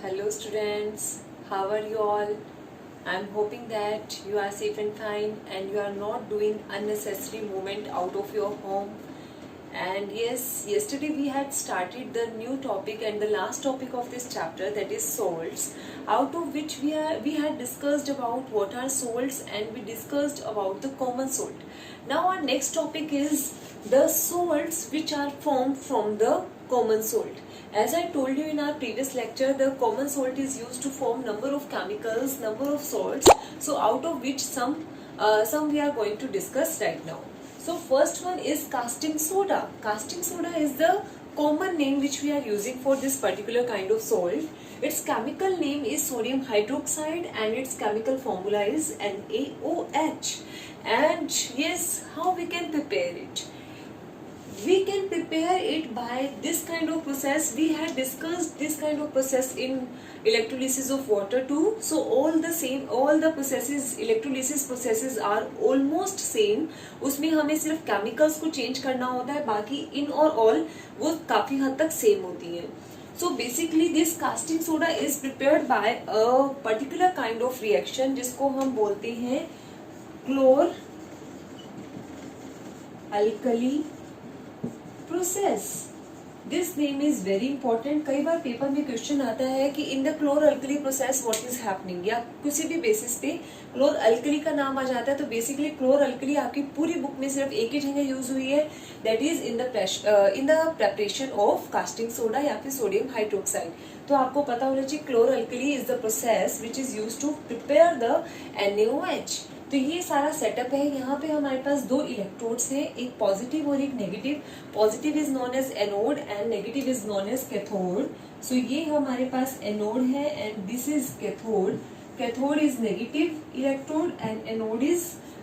Hello students, how are you all? I'm hoping that you are safe and fine and you are not doing unnecessary movement out of your home. And yes, yesterday we had started the new topic and the last topic of this chapter, that is salts, out of which we had discussed about what are salts and we discussed about the common salt. Now our next topic is the salts which are formed from the common salt. As I told you in our previous lecture, the common salt is used to form number of chemicals, number of salts. So out of which some we are going to discuss right now. So first one is caustic soda. Caustic soda is the common name which we are using for this particular kind of salt. Its chemical name is sodium hydroxide and its chemical formula is NaOH. And yes, how we can prepare it? We can prepare it by this kind of process. We had discussed this kind of process in electrolysis of water too. So all the processes, electrolysis processes are almost same. उसमें हमें सिर्फ chemicals को change करना होता है, बाकी in or all वो काफी हद तक same होती हैं. So basically this caustic soda is prepared by a particular kind of reaction जिसको हम बोलते हैं chlor alkali process. This name is very important. कई बार पेपर में क्वेश्चन आता है कि in the क्लोर alkali process what is happening, या किसी भी बेसिस पे क्लोर अल्कली का नाम आ जाता है. तो बेसिकली क्लोर अल्कली आपकी पूरी बुक में सिर्फ एक ही जगह यूज हुई है, that is in the preparation of caustic soda या फिर सोडियम हाइड्रोक्साइड. तो आपको पता होना चाहिए chlor alkali is the process which is use to prepare the NaOH. तो ये सारा सेटअप है. यहाँ पे हमारे पास दो इलेक्ट्रोड्स हैं, एक पॉजिटिव और एक negative. Positive is known as anode and negative is known as cathode. So ये हमारे पास एनोड है and this is cathode. Cathode is negative electrode and anode is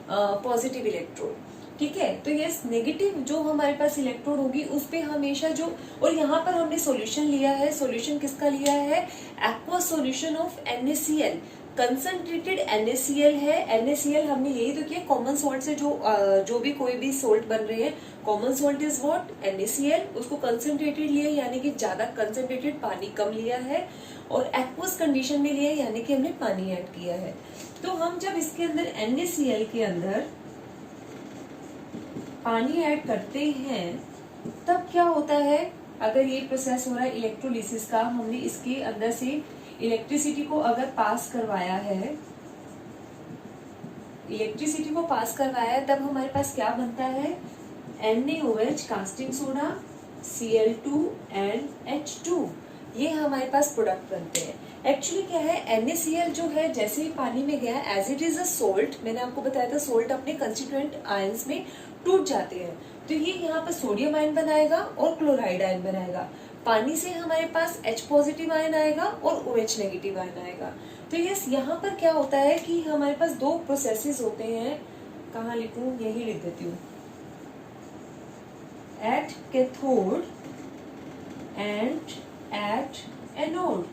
positive electrode. ठीक है. तो ये नेगेटिव जो हमारे पास इलेक्ट्रोड होगी उस पे हमेशा जो, और यहाँ पर हमने सॉल्यूशन लिया है. सॉल्यूशन किसका लिया है? Aqua solution of NaCl. Concentrated NaCl है. NaCl हमने यही तो किया कॉमन सॉल्ट से जो भी कोई भी सॉल्ट बन रहे हैं. Common salt is what? NaCl. उसको कंसंट्रेटेड लिया यानी कि ज्यादा कंसंट्रेटेड, पानी कम लिया है, और एक्वस कंडीशन में लिया यानी कि हमने पानी ऐड किया है. तो हम जब इसके अंदर NaCl के अंदर पानी ऐड करते हैं तब क्या होता है? अगर ये प्रोसेस हो रहा है इलेक्ट्रोलिसिस का, हमने इसके अंदर से इलेक्ट्रिसिटी को अगर पास करवाया है, इलेक्ट्रिसिटी को पास करवाया है, तब हमारे पास क्या बनता है? NaOH casting soda, Cl2 and H2. ये हमारे पास प्रोडक्ट बनते हैं. एक्चुअली क्या है, NaCl जो है जैसे ही पानी में गया, as it is a salt, मैंने आपको बताया था सोल्ट अपने कंस्टिट्यूएंट आयंस में टूट जाते हैं. तो ये यहाँ पर सोडियम आयन बनाएगा और क्लोराइड आयन बनाएगा. पानी से हमारे पास H पॉजिटिव आयन आएगा और OH नेगेटिव आयन आएगा. तो यस, यहाँ पर क्या होता है कि हमारे पास दो प्रोसेसेस होते हैं. कहाँ लिखूं? यही लिख देती हूँ. At cathode and at anode.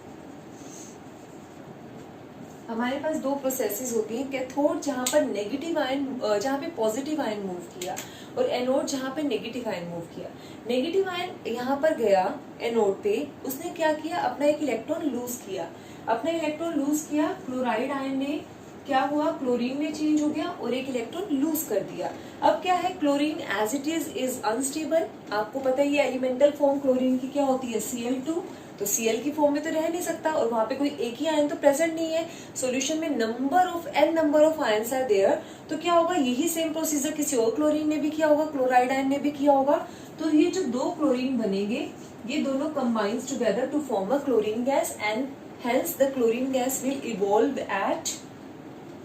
हमारे पास दो प्रोसेसेस होती हैं. कैथोड जहाँ पर नेगेटिव आयन, जहाँ पे पॉजिटिव आयन मूव किया, और एनोड जहाँ पे नेगेटिव आयन मूव किया. नेगेटिव आयन यहाँ पर गया एनोड पे, उसने क्या किया? अपना एक इलेक्ट्रॉन लूज किया. अपना इलेक्ट्रॉन लूज किया, क्लोराइड आयन ने क्या हुआ? क्लोरीन में चेंज हो गया और एक इलेक्ट्रॉन लूज कर दिया. अब क्या है? Chlorine as it is unstable. आपको पता है ये एलिमेंटल फॉर्म क्लोरीन की क्या होती है? Cl2. तो Cl की फॉर्म में तो रह नहीं सकता, और वहां पे कोई एक ही आयन तो प्रेजेंट नहीं है. सॉल्यूशन में number of ions are there. तो क्या होगा? यही सेम प्रोसीजर किसी और क्लोरीन ने भी किया होगा, क्लोराइड आयन ने भी किया होगा. तो ये जो दो क्लोरीन बनेंगे, ये दोनों combines together to form a chlorine gas, and hence the chlorine gas will evolve at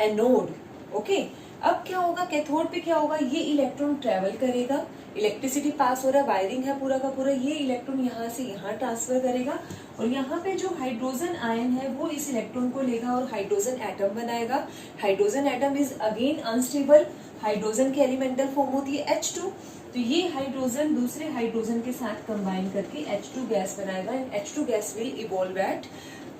anode. Okay. अब क्या होगा? कैथोड पे क्या होगा? ये इलेक्ट्रॉन ट्रेवल करेगा, इलेक्ट्रिसिटी पास हो रहा है, वायरिंग है पूरा का पूरा. ये इलेक्ट्रॉन यहाँ से यहाँ ट्रांसफर करेगा, और यहाँ पे जो हाइड्रोजन आयन है वो इस इलेक्ट्रॉन को लेगा और हाइड्रोजन एटम बनाएगा. Hydrogen atom is again unstable. Hydrogen की एलिमेंटल फॉर्म होती है H2. तो ये हाइड्रोजन दूसरे हाइड्रोजन के साथ कंबाइन करके H2 गैस बनाएगा, and H2 gas will evolve at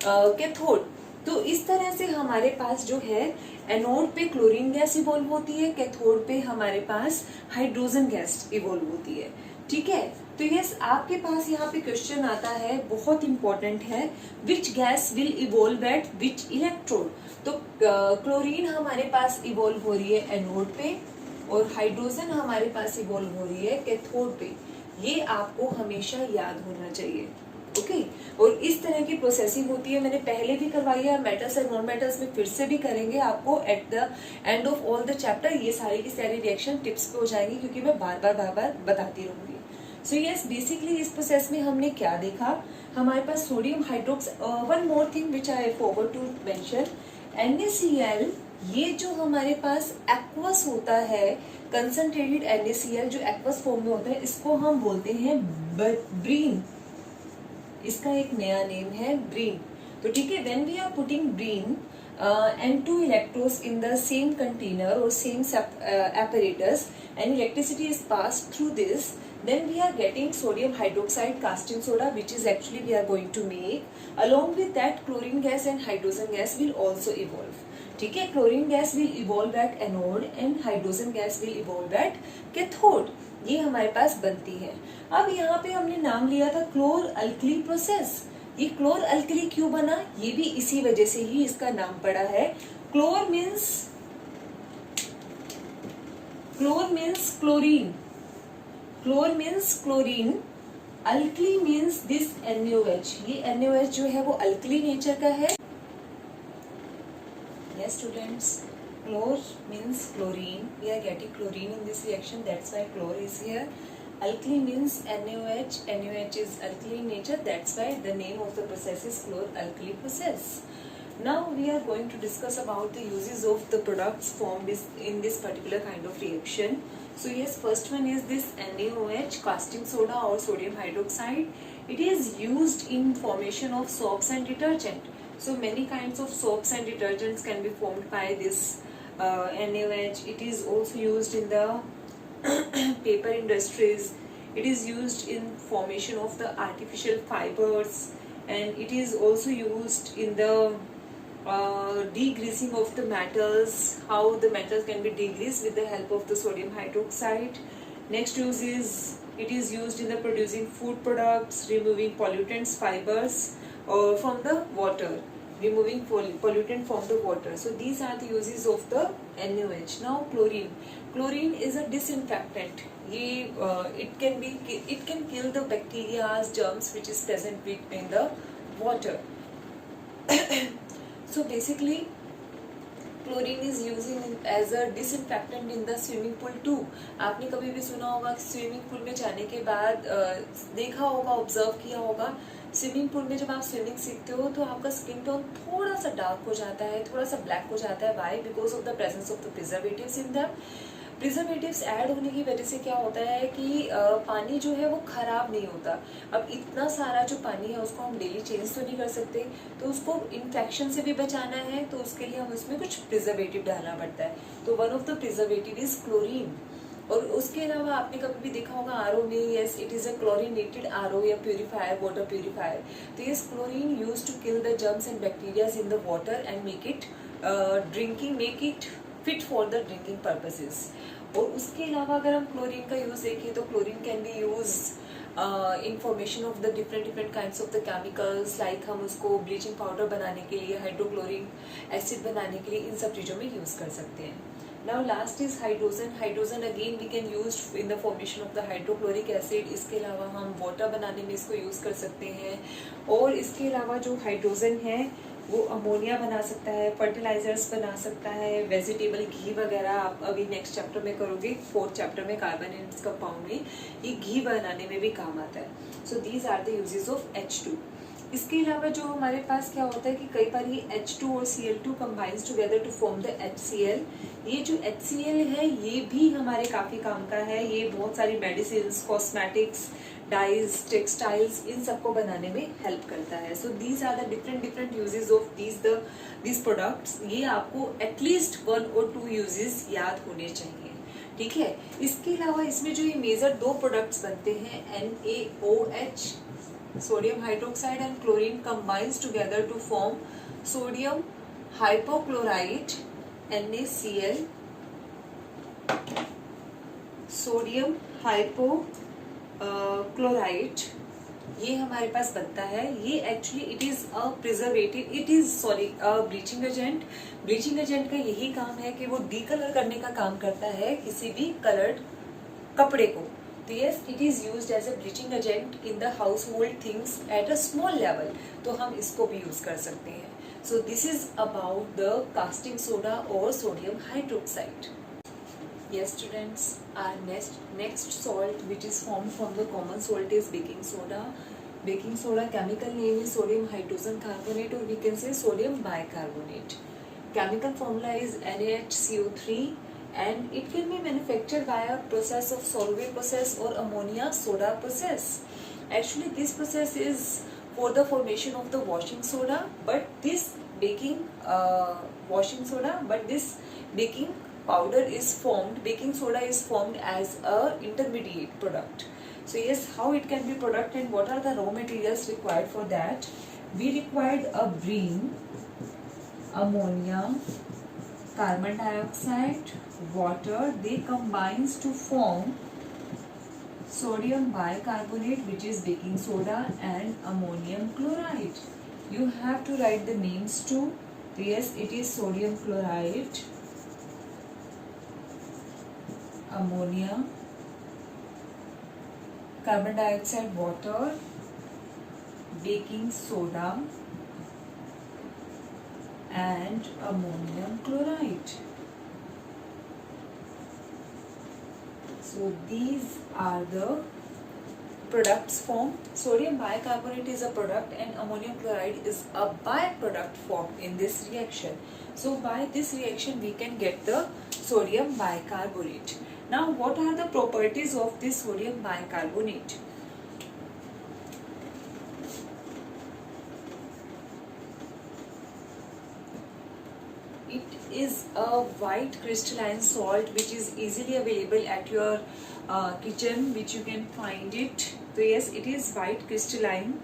cathode. तो इस तरह से हमारे पास जो है एनोड पे क्लोरीन गैस इवॉल्व होती है, कैथोड पे हमारे पास हाइड्रोजन गैस इवॉल्व होती है. ठीक है. तो यस, आपके पास यहाँ पे क्वेश्चन आता है, बहुत इंपॉर्टेंट है, which gas will evolve eight which electrode. तो क्लोरीन हमारे पास इवोल्व हो रही है एनोड पे और हाइड्रोजन हमारे पास इवोल्व हो रही है कैथोड पे। ये आपको हमेशा याद होना चाहिए, ओके। और इस तरह की प्रोसेसिंग होती है, मैंने पहले भी करवाई है, मेटल्स एंड नॉन मेटल्स में फिर से भी करेंगे आपको at the end of all the chapter. ये सारी की सारी रिएक्शन टिप्स पे हो जाएंगी क्योंकि मैं बार बार बताती रहूंगी। सो यस, बेसिकली इस प्रोसेस में हमने क्या देखा, हमारे पास sodium hydrox, one more thing which I forgot to mention, NaCl, ये जो हमारे पास एक्वस होता है, कंसंट्रेटेड NaCl जो एक्वस फॉर्म में होता है, इसको हम बोलते हैं ब्रीन। इसका एक नया नेम है ब्रीन। तो ठीक है, when we are putting brine and two electrodes in the same container or same apparatus and electricity is passed through this, then we are getting sodium hydroxide casting soda, which is actually we are going to make. Along with that, chlorine gas and hydrogen gas will also evolve. ठीक है, chlorine gas will evolve at anode and hydrogen gas will evolve at cathode. ये हमारे पास बनती है। अब यहाँ पे हमने नाम लिया था क्लोर अल्कली प्रोसेस। ये क्लोर अल्कली क्यों बना, ये भी इसी वजह से ही इसका नाम पड़ा है। Chlor means chlorine, chlor means chlorine, alkali means this NaOH। ये NaOH जो है वो अल्कली नेचर का है। Yes students, chlor means chlorine, we are getting chlorine in this reaction, that's why chlor is here. Alkali means NaOH, NaOH is alkali nature, that's why the name of the process is chlor alkali process. Now we are going to discuss about the uses of the products formed in this particular kind of reaction. So yes, first one is this NaOH, caustic soda or sodium hydroxide. It is used in formation of soaps and detergent. So many kinds of soaps and detergents can be formed by this NaOH. It is also used in the paper industries. It is used in formation of the artificial fibers, and it is also used in the degreasing of the metals. How the metals can be degreased with the help of the sodium hydroxide. Next use is it is used in the producing food products, removing pollutants, fibers from the water, removing pollutant from the water. So these are the uses of the NaOH. Now chlorine is a disinfectant. It can kill the bacteria, germs which is present in the water. So basically chlorine is using as a disinfectant in the swimming pool too. आपने कभी भी सुना होगा कि swimming pool में जाने के बाद देखा होगा, ऑब्जर्व किया होगा, स्विमिंग पूल में जब आप स्विमिंग सीखते हो तो आपका स्किन टोन थोड़ा सा डार्क हो जाता है, थोड़ा सा ब्लैक हो जाता है। Why? Because of the presence of the preservatives in that. Preservatives add होने की वजह से क्या होता है कि पानी जो है वो खराब नहीं होता। अब इतना सारा जो पानी है उसको हम डेली चेंज तो नहीं कर सकते, तो उसको इन्फेक्शन से भी बचाना है, तो उसके लिए हम उसमें कुछ प्रिजर्वेटिव डालना पड़ता है। तो one of the preservative is chlorine. और उसके अलावा आपने कभी भी देखा होगा आरओ में, yes it is a chlorinated RO या प्यूरिफायर, वाटर प्यूरिफायर। तो yes, chlorine use to kill the germs and bacterias in the water and make it fit for the drinking purposes. और उसके अलावा अगर हम क्लोरीन का use देखें तो chlorine can be use in formation of the different kinds of the chemicals, like हम उसको ब्लीचिंग पाउडर बनाने के लिए, हाइड्रोक्लोरिक एसिड बनाने के लिए, इन सब चीज़ों में यूज कर सकते हैं। Now last is hydrogen. Hydrogen again we can use in the formation of the hydrochloric acid. इसके अलावा हम वाटर बनाने में इसको यूज कर सकते हैं। और इसके अलावा जो हाइड्रोजन है वो अमोनिया बना सकता है, फर्टिलाइजर्स बना सकता है, वेजिटेबल घी वगैरह आप अभी नेक्स्ट चैप्टर में करोगे, 4th चैप्टर में कार्बोनेट्स कंपाउंड में ये घी बनाने में भी काम आता है। So these are the uses of H2। इसके अलावा जो हमारे पास क्या होता है कि कई बार ये H2 और Cl2 combines together to form the HCl। ये जो HCl है ये भी हमारे काफी काम का है। ये बहुत सारी मेडिसिन, कॉस्मेटिक्स, डाइज, टेक्सटाइल्स, इन सबको बनाने में हेल्प करता है। So these are the different uses of these products. ये आपको एटलीस्ट 1 और 2 यूजेस याद होने चाहिए, ठीक है। इसके अलावा इसमें जो ये मेजर 2 प्रोडक्ट्स बनते हैं, NaOH, sodium hydroxide and chlorine combines together to form sodium hypochlorite, NaCl, sodium hypochlorite chloride, ये हमारे पास बनता है। ये actually it is a preservative, it is sorry a bleaching agent. Bleaching agent का यही काम है कि वो डीकलर करने का काम करता है किसी भी कलर्ड कपड़े को। तो yes, it is used as a bleaching agent in the household things at a small level, तो हम इसको भी यूज कर सकते हैं। So this is about the casting soda और sodium hydroxide. Yes, students, our next salt which is formed from the common salt is baking soda. Baking soda chemical name is sodium hydrogen carbonate, or we can say sodium bicarbonate. Chemical formula is NaHCO3, and it can be manufactured by a process of Solvay process or ammonia soda process. Actually, this process is for the formation of the washing soda, but this baking baking powder is formed, baking soda is formed as a intermediate product. So yes, how it can be product and what are the raw materials required for that? We required a brine, ammonia, carbon dioxide, water. They combines to form sodium bicarbonate, which is baking soda, and ammonium chloride. You have to write the names too. Yes, it is sodium chloride, ammonia, carbon dioxide, water, baking soda, and ammonium chloride. So these are the products formed. Sodium bicarbonate is a product and ammonium chloride is a byproduct formed in this reaction. So by this reaction we can get the sodium bicarbonate. Now what are the properties of this sodium bicarbonate? It is a white crystalline salt which is easily available at your kitchen, which you can find it. So yes, it is white crystalline,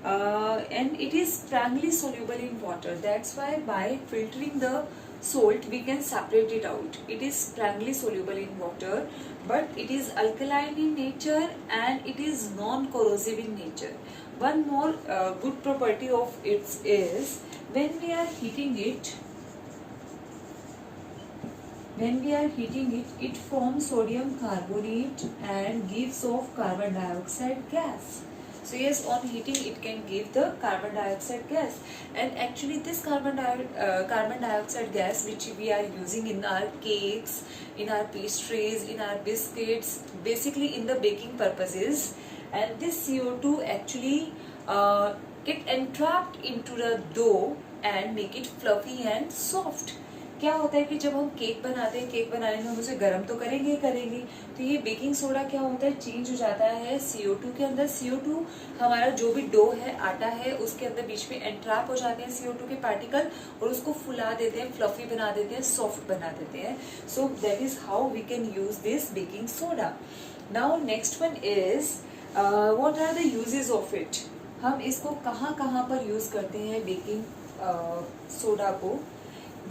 and it is primarily soluble in water. That's why by filtering the salt we can separate it out. It is primarily soluble in water, but it is alkaline in nature and it is non-corrosive in nature. One more good property of it is when we are heating it, it forms sodium carbonate and gives off carbon dioxide gas. So yes, on heating it can give the carbon dioxide gas, and actually this carbon dioxide gas which we are using in our cakes, in our pastries, in our biscuits, basically in the baking purposes, and this CO2 actually get entrapped into the dough and make it fluffy and soft. क्या होता है कि जब हम cake बनाते हैं, cake बनाने में हम उसे गर्म तो करेंगे ही करेंगे, तो ये बेकिंग सोडा क्या होता है, चेंज हो जाता है CO2 के अंदर। CO2 हमारा जो भी डो है, आटा है, उसके अंदर बीच में एंट्रैप हो जाते हैं CO2 के पार्टिकल और उसको फुला देते हैं, फ्लफी बना देते हैं, सॉफ्ट बना देते हैं। So that is how we can use this baking soda. Now next one is what are the uses of it. हम इसको कहाँ कहाँ पर यूज करते हैं बेकिंग सोडा को?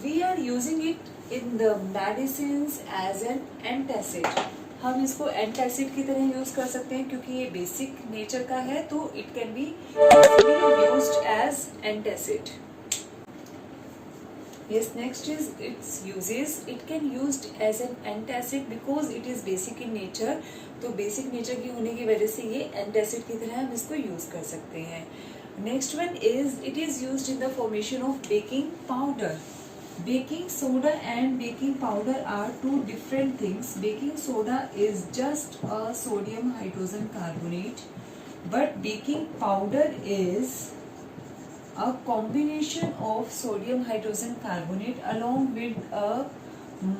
We are using it in the medicines as an antacid. हम इसको एंटासिड की तरह यूज कर सकते हैं क्योंकि ये बेसिक नेचर का है, तो it can be used as antacid. Yes, next is its uses. It can used as an antacid because it is basic in nature. तो बेसिक नेचर की होने की वजह से ये एंटासिड की तरह हम इसको यूज कर सकते हैं। Next one is it is used in the formation of baking powder. Baking soda and baking powder are two different things. Baking soda is just a sodium hydrogen carbonate, but baking powder is a combination of sodium hydrogen carbonate along with a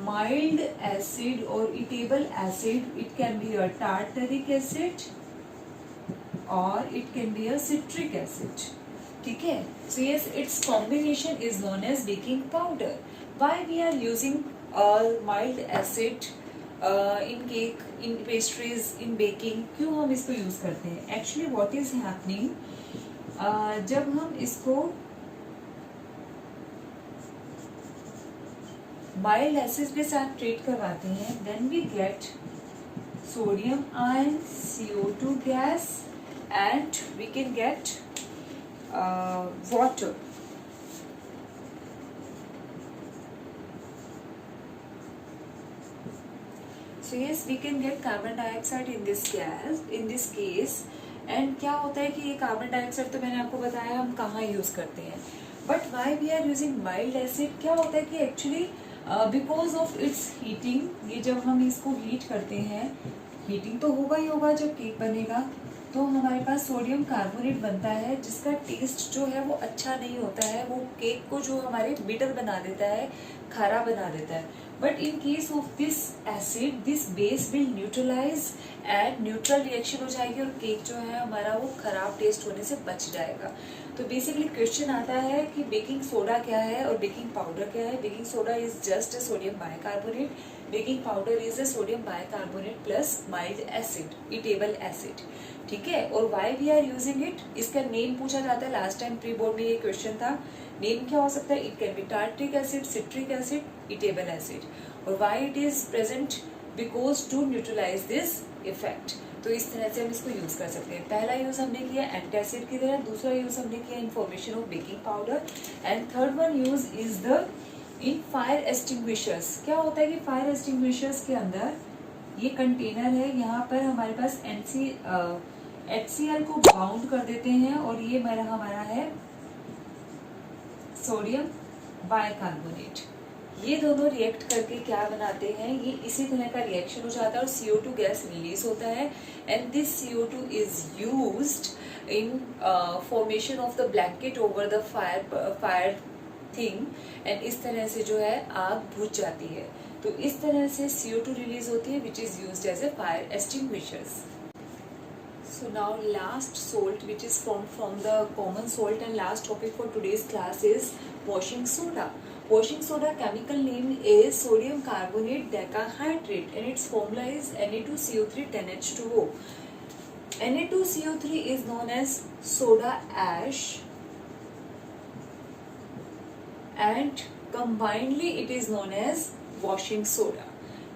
mild acid or eatable acid. It can be a tartaric acid or it can be a citric acid. ठीक है, so yes, its combination is known as baking powder. Why we are using mild acid in cake, in pastries, in baking? क्यों हम इसको use करते हैं? Actually, what is happening? जब हम इसको mild acid के साथ ट्रीट करवाते हैं, then we get sodium ion, CO2 gas, and we can get water. So yes, we can get carbon dioxide in this gas, in this case. And क्या होता है कि ये कार्बन डाइऑक्साइड तो मैंने आपको बताया हम कहाँ यूज करते हैं, but why we are using mild acid, क्या होता है कि actually because of its heating, ये जब हम इसको हीट करते हैं, हीटिंग तो होगा ही होगा जब केक बनेगा, तो हमारे पास सोडियम कार्बोनेट बनता है जिसका टेस्ट जो है वो अच्छा नहीं होता है, वो केक को जो हमारे बिटर बना देता है, खारा बना देता है. But in case of this acid, this base will neutralise and neutral reaction हो जाएगी और केक जो है हमारा वो खराब टेस्ट होने से बच जाएगा. तो बेसिकली क्वेश्चन आता है कि बेकिंग सोडा क्या है और बेकिंग पाउडर क्या है. Baking soda is just a sodium bicarbonate, baking powder is a sodium bicarbonate plus mild acid, eatable acid. ठीक है, और why we are using it, इसका नेम पूछा जाता है. लास्ट टाइम प्री बोर्ड में ये क्वेश्चन था, नेम क्या हो सकता है. It can be tartaric acid, citric acid, eatable acid. और why it is present, because to neutralise this effect. तो इस तरह से हम इसको यूज कर सकते हैं. पहला यूज हमने किया एंटासिड की तरह, दूसरा यूज हमने किया information of baking powder, and third one use is the in fire extinguishers. क्या होता है कि फायर एक्सटिंग्विशर्स के अंदर ये कंटेनर है, यहाँ पर हमारे पास HCl को बाउंड कर देते हैं और ये हमारा है सोडियम बाइकार्बोनेट. ये दोनों रिएक्ट करके क्या बनाते हैं, ये इसी तरह का रिएक्शन हो जाता है और CO2 गैस रिलीज होता है. And this CO2 is used in formation of the blanket over the fire thing. And इस तरह से जो है आग बुझ जाती है. तो इस तरह से CO2 रिलीज होती है which is used as a fire extinguishers. So now last salt which is from the common salt and last topic for today's class is washing soda. Washing soda chemical name is sodium carbonate decahydrate and its formula is Na2CO3 10H2O. Na2CO3 is known as soda ash and combinedly it is known as washing soda.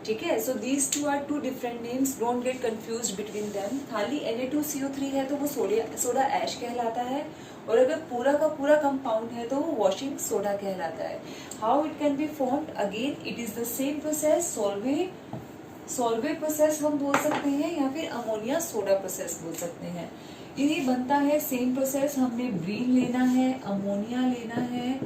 ठीक है, so these two are two different names, don't get confused between them. खाली Na2CO3 है तो वो soda ash कहलाता है, और अगर पूरा का पूरा कंपाउंड है तो वो वॉशिंग सोडा कहलाता है. How it can be formed, again it is the same process. Solvay process हम बोल सकते हैं या फिर अमोनिया सोडा प्रोसेस बोल सकते हैं. ये बनता है सेम प्रोसेस. हमने ब्रीन लेना है, अमोनिया लेना है,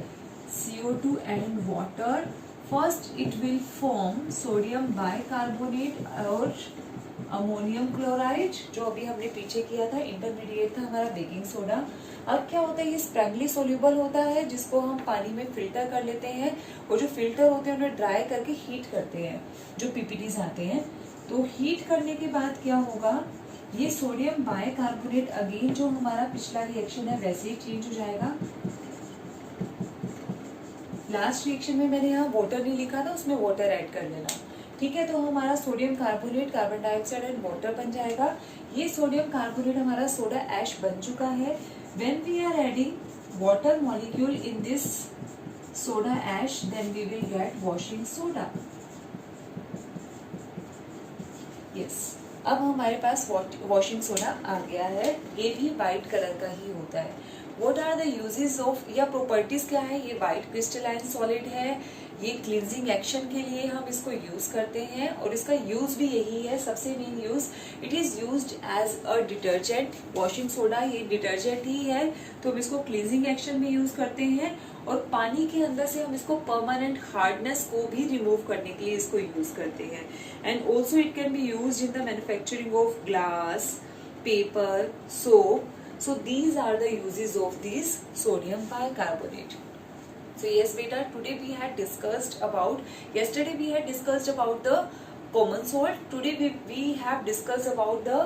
CO2 and water. First it will form sodium bicarbonate और अमोनियम क्लोराइड, जो अभी हमने पीछे किया था, इंटरमीडिएट था हमारा बेकिंग सोडा. अब क्या होता है, ये स्प्रैंगली सोल्यूबल होता है जिसको हम पानी में फिल्टर कर लेते हैं, और जो फिल्टर होते हैं उन्हें ड्राई करके हीट करते हैं, जो PPTs आते हैं. तो हीट करने के बाद क्या होगा, ये सोडियम बाइकार्बोनेट अगेन जो हमारा पिछला रिएक्शन है वैसे ही चेंज हो जाएगा. लास्ट रिएक्शन में मैंने यहाँ वाटर नहीं लिखा था, उसमें वाटर ऐड कर लेना. ठीक है, तो हमारा sodium carbonate, carbon dioxide and water बन जाएगा. ये सोडियम कार्बोनेट हमारा सोडा ऐश बन चुका है. When we are adding water molecule in this soda ash, then we will get washing soda. Yes, अब हमारे पास वॉशिंग सोडा आ गया है. ये भी वाइट कलर का ही होता है. What are the uses of, या प्रॉपर्टीज क्या है, ये वाइट क्रिस्टलाइन सॉलिड है, ये क्लींजिंग एक्शन के लिए हम इसको यूज करते हैं, और इसका यूज भी यही है, सबसे main use. It is used as a detergent. Washing soda ये डिटर्जेंट ही है, तो हम इसको क्लींजिंग एक्शन में यूज करते हैं, और पानी के अंदर से हम इसको परमानेंट हार्डनेस को भी रिमूव करने के लिए इसको यूज करते हैं. And also it can B use in the manufacturing of glass, paper, soap. So these are the uses of this sodium bicarbonate. So yes beta, today we had discussed about, yesterday we had discussed about the common salt. Today we have discussed about the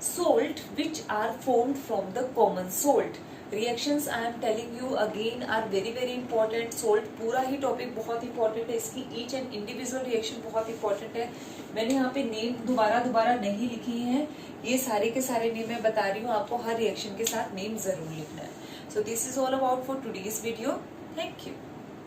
salt which are formed from the common salt. Reactions I am telling you again are very very important. Salt पूरा ही topic बहुत important है, इसकी each and individual reaction बहुत important है. मैंने यहाँ पे name दोबारा नहीं लिखी है, ये सारे के सारे नेम मैं बता रही हूँ आपको, हर रिएक्शन के साथ नेम जरूर लिखना है. सो this is all about for today's video. Thank you.